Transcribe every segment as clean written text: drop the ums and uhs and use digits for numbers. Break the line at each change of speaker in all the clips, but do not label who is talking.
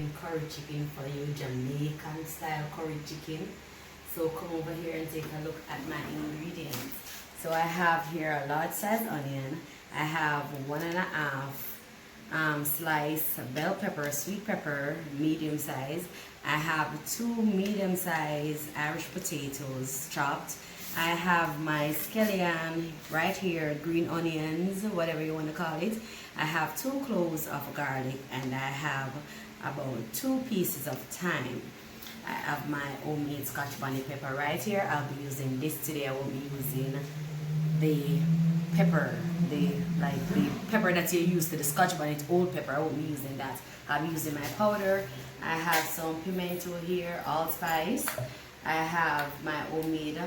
doing curry chicken for you, Jamaican style curry chicken. So come over here and take a look at my ingredients. So I have here a large size onion. I have 1.5 slice bell pepper, sweet pepper, medium size. I have 2 medium size Irish potatoes chopped. I have my scallion right here, green onions, whatever you want to call it. I have 2 cloves of garlic, and I have about 2 pieces of thyme. I have my homemade Scotch bonnet pepper right here. I'll be using this today. I will be using the pepper, the pepper that you use to the Scotch bonnet old pepper. I won't be using that. I'll be using my powder. I have some pimento here, allspice. I have my homemade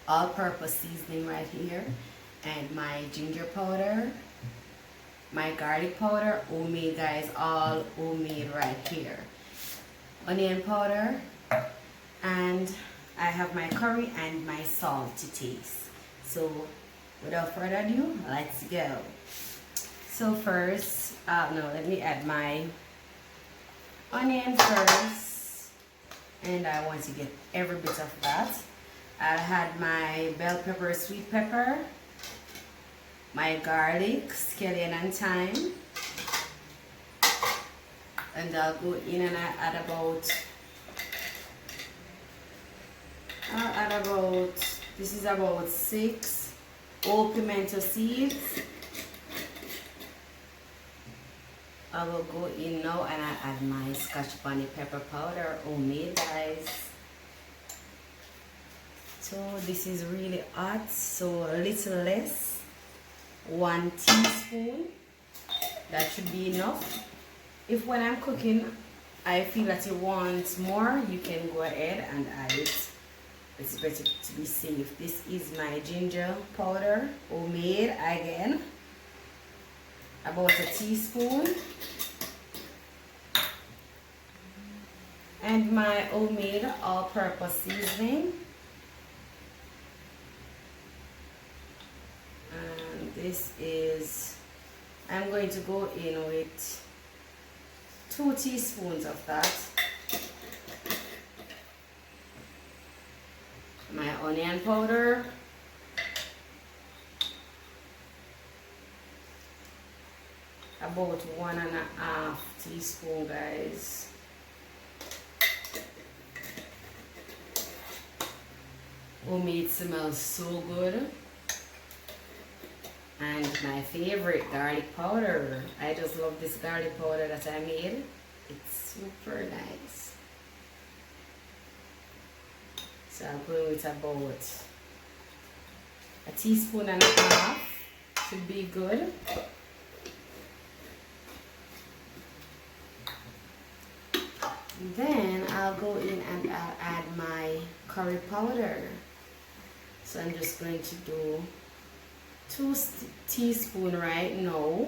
all-purpose seasoning right here, and my ginger powder, my garlic powder, homemade guys, all homemade right here. Onion powder, and I have my curry and my salt to taste. So without further ado, let's go. So first, let me add my onion first, and I want to get every bit of that. I had my bell pepper, sweet pepper, my garlic, scallion and thyme, and I'll go in and I add about, this is about 6 whole pimento seeds. I will go in now and I add my Scotch bonnet pepper powder, homemade guys. So this is really hot, so a little less, 1 teaspoon, that should be enough. If when I'm cooking I feel that you want more, you can go ahead and add it. It's better to be safe. This is my ginger powder, homemade again, about 1 teaspoon, and my homemade all-purpose seasoning. And this is, I'm going to go in with 2 teaspoons of that. My onion powder, about 1.5 teaspoon guys. Homemade smells so good. And my favorite, garlic powder. I just love this garlic powder that I made. It's super nice. So I'll go with about 1.5 teaspoons. Should be good. Then I'll go in and I'll add my curry powder. So I'm just going to do 2 teaspoons right now,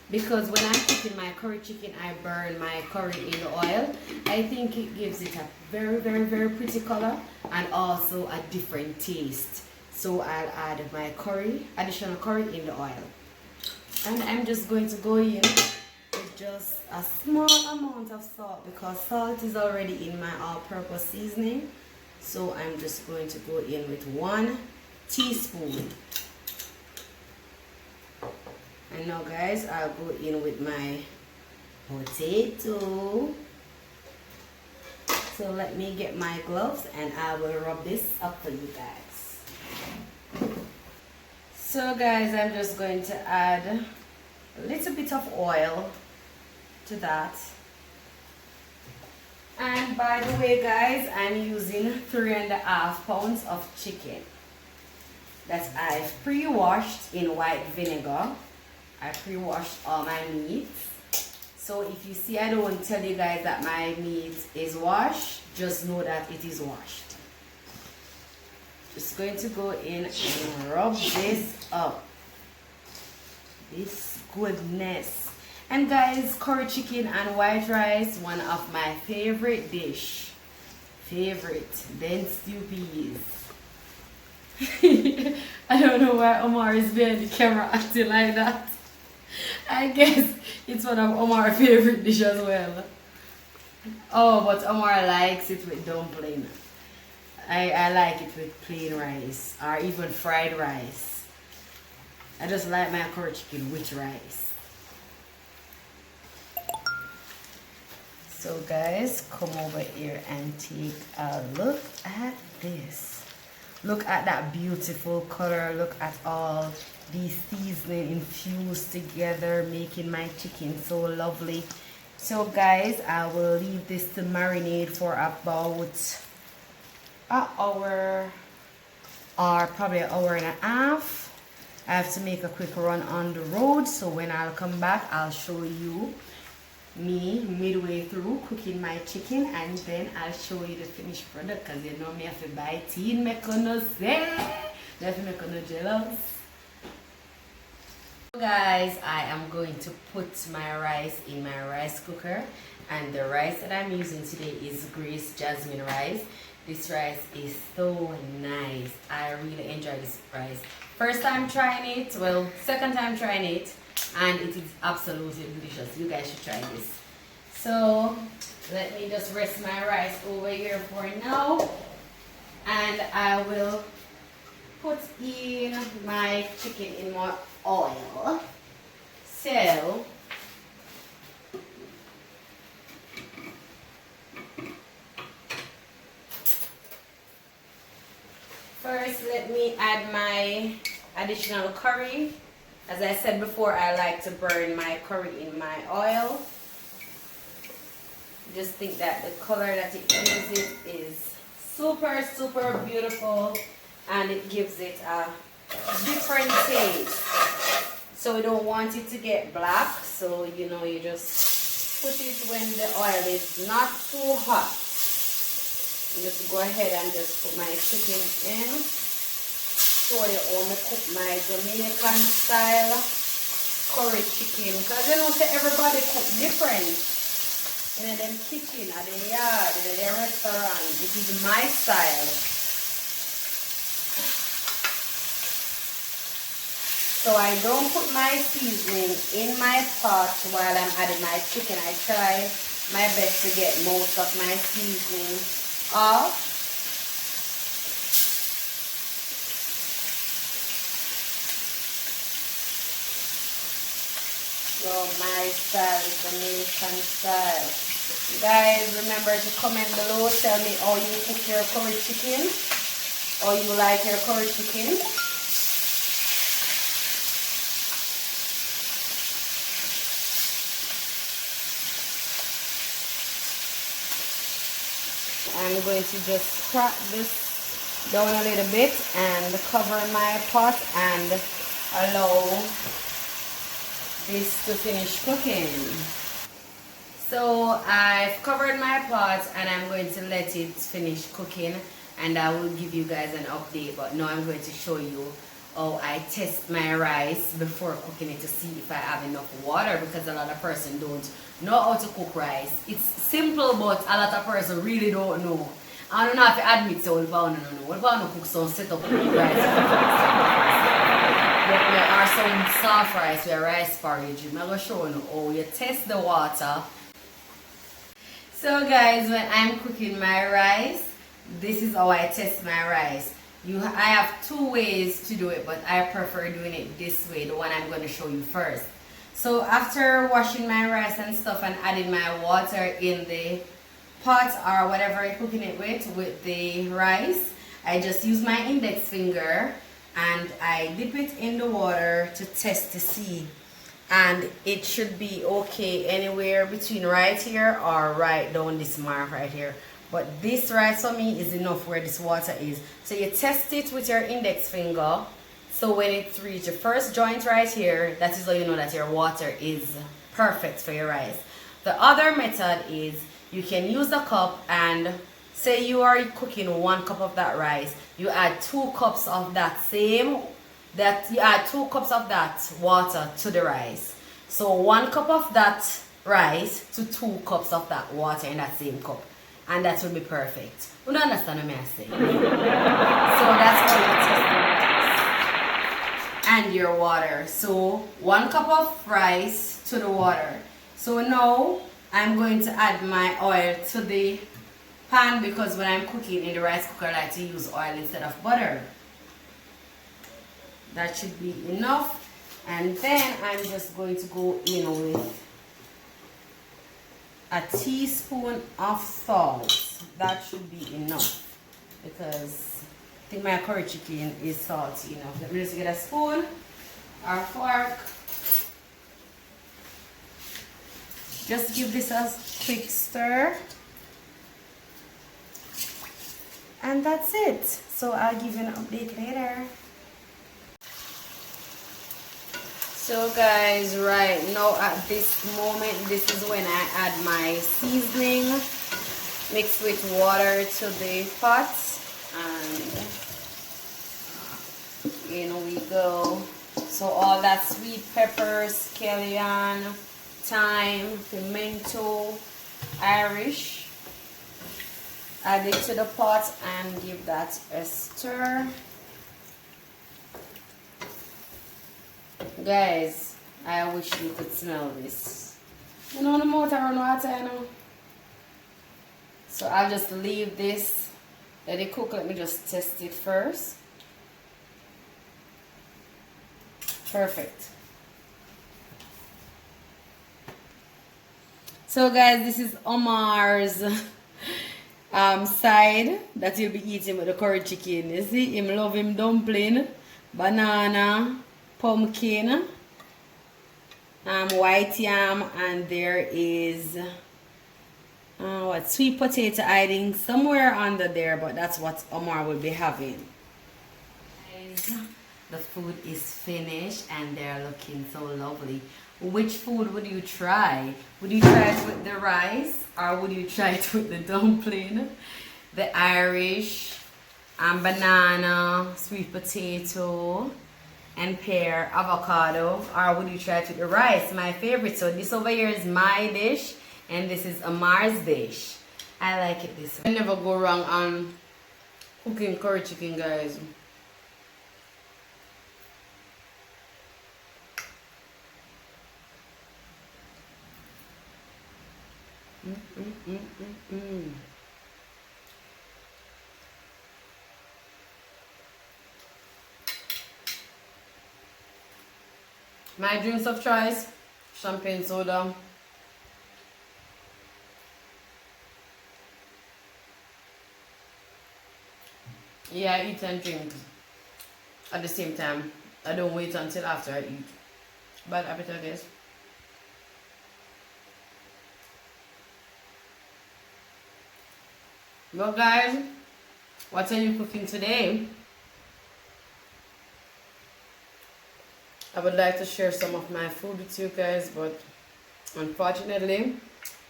because when I'm cooking my curry chicken I burn my curry in the oil. I think it gives it a very pretty color and also a different taste. So I'll add my curry, additional curry in the oil, and I'm just going to go in with just a small amount of salt, because salt is already in my all-purpose seasoning. So I'm just going to go in with 1 teaspoon. And now guys, I'll go in with my potato. So let me get my gloves and I will rub this up for you guys. So guys, I'm just going to add a little bit of oil to that. And by the way guys, I'm using 3.5 pounds of chicken that I've pre-washed in white vinegar. I pre-washed all my meats. So if you see I don't tell you guys that my meat is washed, just know that it is washed. Just going to go in and rub this up. This goodness. And guys, curry chicken and white rice, one of my favorite dish. Then stew peas. I don't know why Omar is behind the camera acting like that. I guess it's one of Omar's favorite dishes as well. Oh, but Omar likes it with dumpling. I like it with plain rice or even fried rice. I just like my curry chicken with rice. So guys, come over here and take a look at this. Look at that beautiful color. Look at all these seasoning infused together, making my chicken so lovely. So guys, I will leave this to marinate for about an hour or probably an hour and a half. I have to make a quick run on the road, so when I'll come back, I'll show you me midway through cooking my chicken, and then I'll show you the finished product, because you know me have to buy tea and make no say, have to make no jealous. So guys, I am going to put my rice in my rice cooker, and the rice that I'm using today is Grace Jasmine rice. This rice is so nice. I really enjoy this rice. First time trying it, well, second time trying it, and it is absolutely delicious. You guys should try this. So let me just rest my rice over here for now, and I will put in my chicken in more oil. So first, let me add my additional curry. As I said before, I like to burn my curry in my oil. Just think that the color that it gives it is super, super beautiful, and it gives it a different taste. So we don't want it to get black, so you know, you just put it when the oil is not too hot. Just go ahead and just put my chicken in. Show you how I cook my Jamaican style curry chicken, because you know say everybody cook different in them kitchen, at the yard, in their restaurant. This is my style. So I don't put my seasoning in my pot while I'm adding my chicken. I try my best to get most of my seasoning off. So my style is Jamaican style. Guys, remember to comment below. Tell me how you cook your curry chicken, or you like your curry chicken. I'm going to just crack this down a little bit and cover my pot and allow this to finish cooking. So I've covered my pot and I'm going to let it finish cooking, and I will give you guys an update. But now I'm going to show you how I test my rice before cooking it to see if I have enough water, because a lot of person don't know how to cook rice. It's simple, but a lot of person really don't know. I don't know if you admit so, if I don't know. What if I don't cook some set up rice? But there are some soft rice with rice porridge. I'm going to show you how you test the water. So guys, when I'm cooking my rice, this is how I test my rice. I have two ways to do it, but I prefer doing it this way, the one I'm going to show you first. So after washing my rice and stuff and adding my water in the pot or whatever I'm cooking it with the rice, I just use my index finger and I dip it in the water to test to see, and it should be okay anywhere between right here or right down this mark right here. But this rice for me is enough where this water is. So you test it with your index finger. So when it's reached the first joint right here, that is how you know that your water is perfect for your rice. The other method is you can use a cup, and say you are cooking 1 cup of that rice, you add 2 cups of that you add 2 cups of that water to the rice. So 1 cup of that rice to 2 cups of that water in that same cup, and that will be perfect. You don't understand what I'm saying? So that's how you test it. And your water. So 1 cup of rice to the water. So now I'm going to add my oil to the pan because when I'm cooking in the rice cooker, I like to use oil instead of butter. That should be enough. And then I'm just going to go in with a teaspoon of salt. That should be enough because I think my curry chicken is salty enough. Let me just get a spoon or fork. Just give this a quick stir. And that's it. So I'll give you an update later. So guys, right now at this moment, this is when I add my seasoning mixed with water to the pot. And in we go. So all that sweet pepper, scallion, thyme, pimento, Irish. Add it to the pot and give that a stir. Guys, I wish you could smell this. You know the motor run water, you know. So I'll just leave this. Let it cook. Let me just test it first. Perfect. So guys, this is Omar's side that he'll be eating with the curry chicken. You see, him love him dumpling, banana, pumpkin, white yam, and there is what, sweet potato hiding somewhere under there, but that's what Omar will be having. Guys, the food is finished and they're looking so lovely. Which food would you try? Would you try it with the rice or would you try it with the dumpling, the Irish, banana, sweet potato, and pear, avocado, or would you try it with the rice? My favorite. So this over here is my dish and this is Amar's dish. I like it this way. I never go wrong on cooking curry chicken, guys. My drinks of choice, champagne soda, yeah, I eat and drink at the same time. I don't wait until after I eat. Bad appetite, guys. Well guys, what are you cooking today? I would like to share some of my food with you guys, but unfortunately,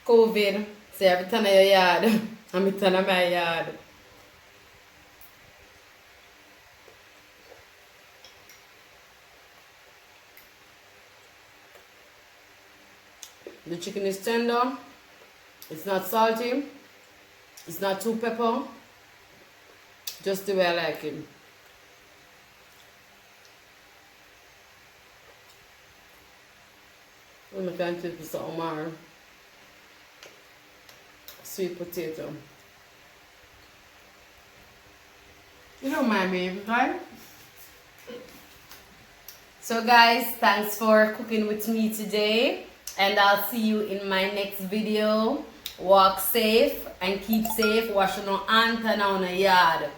COVID, say every time in your yard, I'm in my yard. The chicken is tender, it's not salty, it's not too pepper, just the way I like it. I'm going to take some more sweet potato. You don't mind me, right? So guys, thanks for cooking with me today, and I'll see you in my next video. Walk safe and keep safe. Wash your hands in the yard.